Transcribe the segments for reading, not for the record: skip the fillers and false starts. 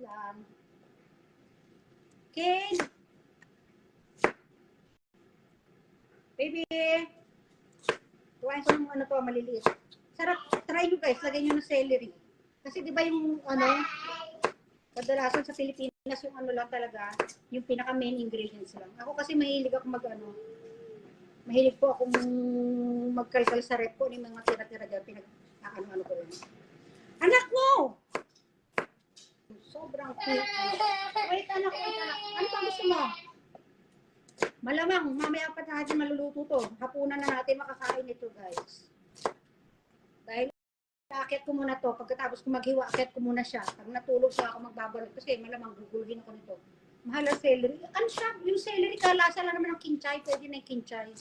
Yan. Ken! Baby! Kuhain ko ng ano to, maliliit. Sarap, try nyo guys, lagay nyo ng celery. Kasi di ba yung ano, kadalasan sa Pilipinas yung ano lang talaga, yung pinaka main ingredients lang. Ako kasi mahilig ako mahilig po akong magkalkal sa rep ko, yung mga tira-tira dyan, ano ko lang. Anak mo! Sobrang cute. Wait anak. Ano pa gusto mo? Malamang, mamaya pa natin maluluto to. Hapunan na natin makakain ito guys. Dahil akit ko muna to. Pagkatapos ko maghiwa, akit ko muna siya. Pag natulog siya ako magbabalot. Kasi malamang gugulgin ako nito. Mahal ang celery. Ano siya? Yung celery kalasa lang naman ng kinchay. Pwede na yung kinchay.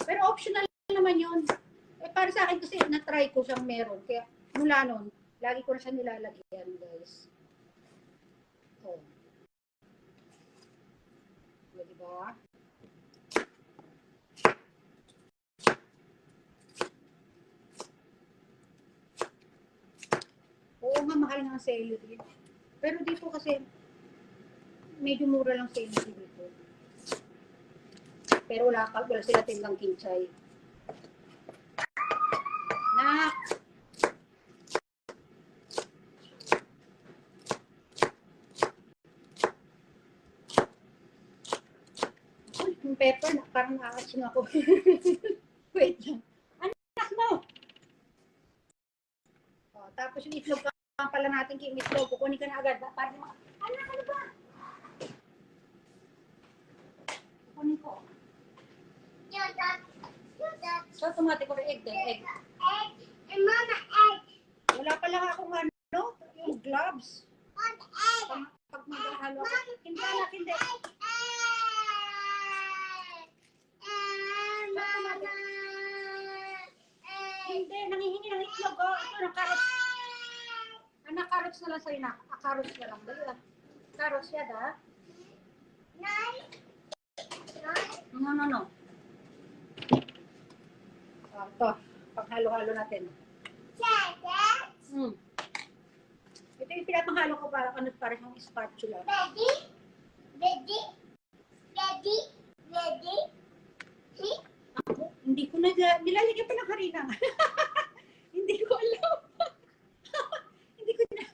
Pero optional naman yun. Eh, para sa akin kasi na-try ko siyang meron. Kaya mula nun, lagi ko na siya nilalagyan guys. Oh. Diba? Oo nga, mahal nga ang celery. Pero dito kasi, medyo mura lang celery dito. Pero wala sila tinlang kinchay. Nak! Uy, yung pepper, parang nakakasing ako. Wait lang. Anak mo! Oh, tapos yung itlog pa pala natin yung itlog. Kukunin ka na agad. Para anak, ano ba? Kukunin ko. So, automatic or egg din. Egg. Mama, egg. Wala pa lang akong ano, yung gloves. Pag maghahalo ako. Hindi anak, hindi. Hindi, nangihingi ng itlog. Oh, ito, ng carrots. Anak, carrots na lang sa'yo na. Carrots na lang. Dali lang. Carrots yan, ha? No. Ito, paghalo-halo natin. Ito yung pinapanghalo ko para ano, para siyang spatula. Ready? Ako, hindi ko na nilalagyan pa ng harina. Hindi ko alam. Hindi ko na.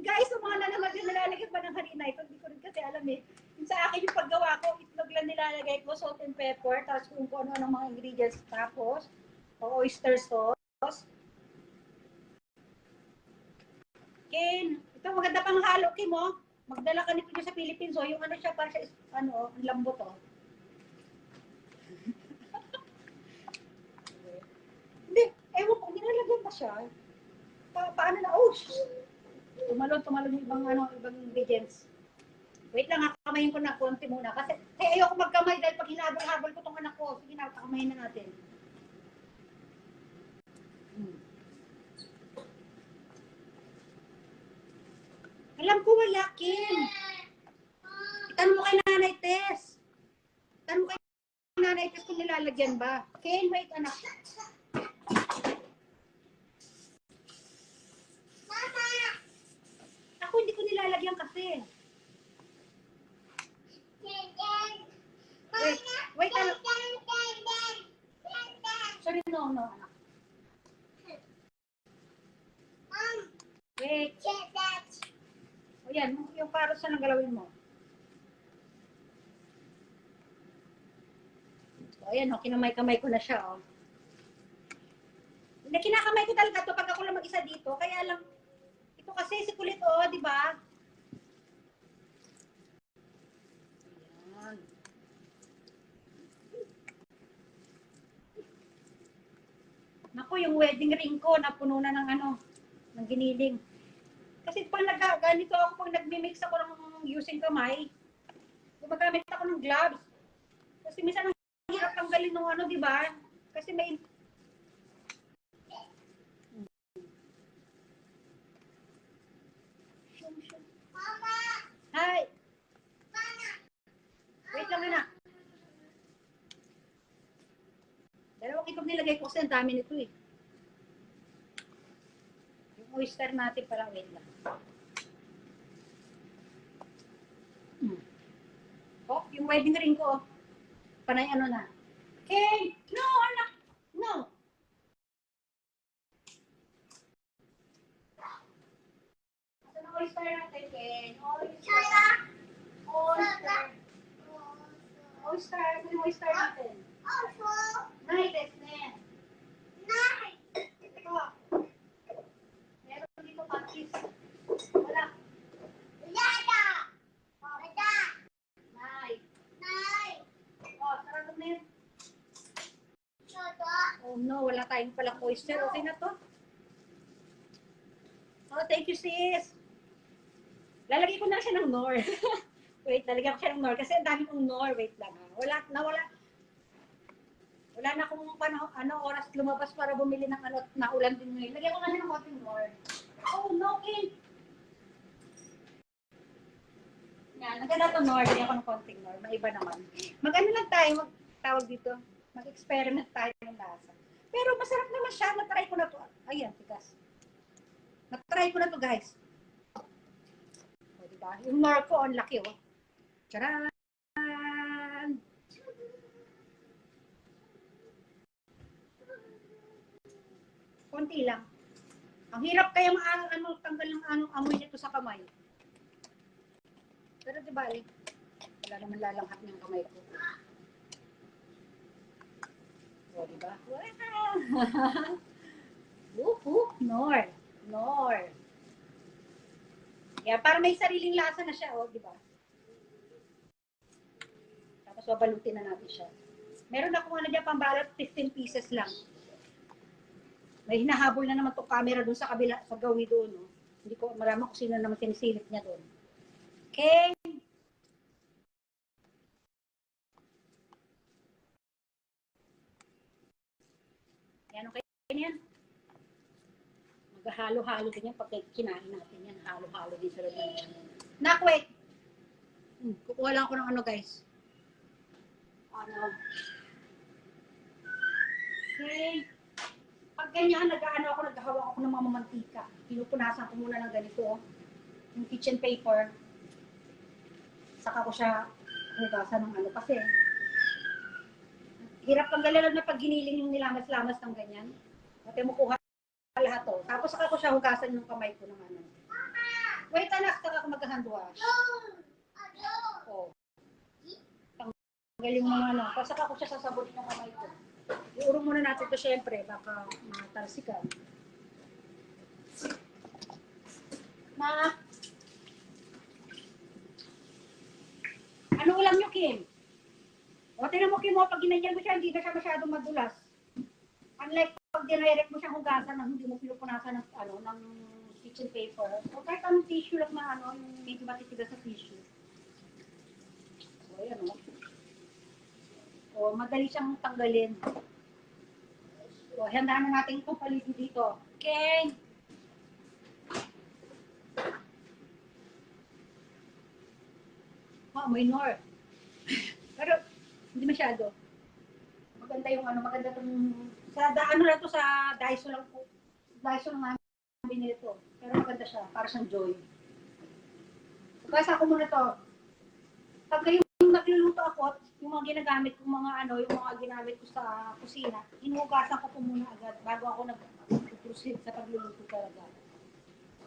Guys, sa mga nanonood yung nilalagyan pa ng harina, ito hindi ko rin kasi alam eh. Yung sa akin yung paggawa ko, itlog lang nilalagay ko, salt and pepper, tapos kung ano ng mga ingredients, tapos oyster sauce. Ken, ito maganda pang halo, Kim, oh. Magdala ka nito sa Philippines, oh. Yung ano siya, para siya, ano, ang lambot, oh. Hindi, ewan ko, ginalagyan pa siya. Paano na, oh, tumalon yung ibang ingredients. Wait lang, kamayin ko na konti muna. Kasi ayoko magkamay dahil pag hinabol-habol ko tong anak ko. Sige na, kakamayin na natin. Alam ko wala, Kim. Itanong mo kay Nanay Tess. Itanong mo kay Nanay Tess kung nilalagyan ba. Kim, wait anak. Mama! Ako hindi ko nilalagyan kasi. Wait anak. Sorry, no, anak. Wait. O yan, yung carrots na galawin mo. O yan, o, kinamay-kamay ko na siya, o. Hindi, kinakamay ko talaga to pag ako lang mag-isa dito. Kaya lang, ito kasi si kulit, o, di ba? Ayan. Naku, yung wedding ring ko, napuno na ng ano, ng giniling. Kasi pag ganito ako, pag nagmi-mix ako ng using kamay, gumagamit ako ng gloves. Kasi minsan ang hirap tanggalin ng ano, di ba? Kasi may... Mama! Hi! Mama! Wait lang, anak. Dalawang itlog nilagay ko kasi ang dami nito eh. Yung oyster natin pala, wait lang. wedding ring ko. Panay ano na. Okay. No, anak. No. Ito na oyster natin, Ken. Oyster. Oyster. Oyster. Ito na oyster natin. Night, Desne. Ito. Meron dito patis. Wala. Night. Oh, sarap na yun. Oh no, wala tayong palang oyster. Okay na to? Oh, thank you, sis. Lalagay ko na siya ng Nor. Wait, lalagyan ko siya ng Nor. Kasi ang dami ng Nor. Wait lang. Wala na akong oras lumabas para bumili ng naulan din ngayon. Lagyan ko na siya ng konting Nor. Oh, no, King. Yan, naganda to Nor. Lagyan ko ng konting Nor. Maiba naman. Mag-ano lang tayo, tawag dito. Mag-experiment tayo ng lasa. Pero masarap naman siya. Natry ko na to. Ayan, tigas. Natry ko na to, guys. O, diba? Yung Nor ko, ang laki, oh. Tcharan! Konti lang. Ang hirap kaya tanggal ng amoy nito sa kamay. Pero di bali, wala naman lalanghat ng kamay ko. O, diba? Wow! Nor. Yeah, para may sariling lasa na siya, di ba? Tapos babalutin na natin siya. Meron akong dyan pambalot, 15 pieces lang. May hinahabol na naman 'tong camera doon sa kabila, sa gawi doon, no. Hindi ko marama kung sino naman sinisilip niya doon. Okay. Yan, okay yan. Maghahalo-halo din yan pag kinain natin yan. Halo-halo din sa loob. Nak, wait. Kukuha lang ako ng guys. Okay. Pag ganyan, naghahawak ako ng mga mantika. Pinupunasan ko muna ng ganito, yung kitchen paper. Saka ko siya hugasan ng kasi hirap tanggalin na pag giniling yung nilamas-lamas ng ganyan. At mo kuha lahat to. Tapos saka ko siya hugasan yung kamay ko ng Wait, anak, saka ko mag-hand wash. Oh. Tanggal yung mga Tapos saka ko siya sasabunin ng kamay ko. Iurong muna natin ito syempre, baka matalsikan. Ano ulam nyo, Kim? O, tingnan mo, Kim, pag ginanyan mo siya, hindi na siya masyadong madulas. Unlike pag dinirect mo siyang hugasan na hindi mo pinupunasan ng kitchen paper. O kahit anong tissue lang na yung medyo matitigas sa tissue. So, ayan, o, madali siyang tanggalin. So, handaan na natin itong paligid dito. Okay. Oh, may Nor. Pero, hindi masyado. Maganda yung maganda itong, lang to sa Daiso lang po. Daiso lang namin binili ito. Pero maganda siya, para siyang Joy. Gasa ko muna to. Pag yung nagluluto ako, yung mga ginagamit ko, yung mga ginamit ko sa kusina, inuugasan ko po muna agad bago ako nag-proceed sa pagluluto talaga.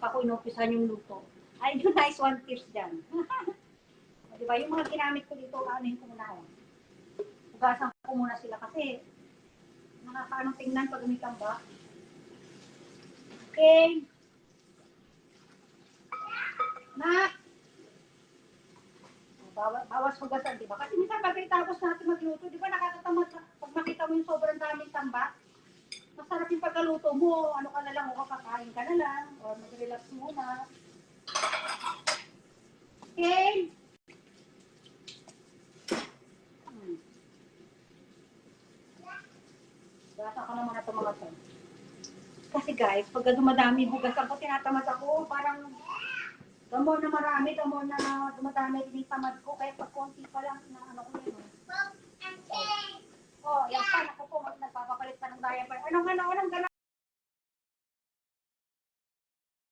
Ako inuupisan yung luto. Ay, yung nice one tips dyan. Diba? Yung mga ginamit ko dito, anuhin ko muna ako. Ugasan ko muna sila kasi nakakaanong tingnan pag may tambak. Okay. Bawas hugasan, di ba? Kasi minsan pagkatapos natin magluto, di ba nakakatamad pag makita mo yung sobrang daming tambak, masarap yung pagkaluto mo, ka na lang, o kakain ka na lang, o mag-relax muna. Okay? Gasa ko naman ito mga to. Kasi guys, pag dumadami hugasan ko, tinatamad ako, parang damo na marami, damo na dumadami din tamad ko, kaya pag konti pa lang na ko yun. Oh, yan pa, ako po, nagpapapalit pa ng diaper. Anong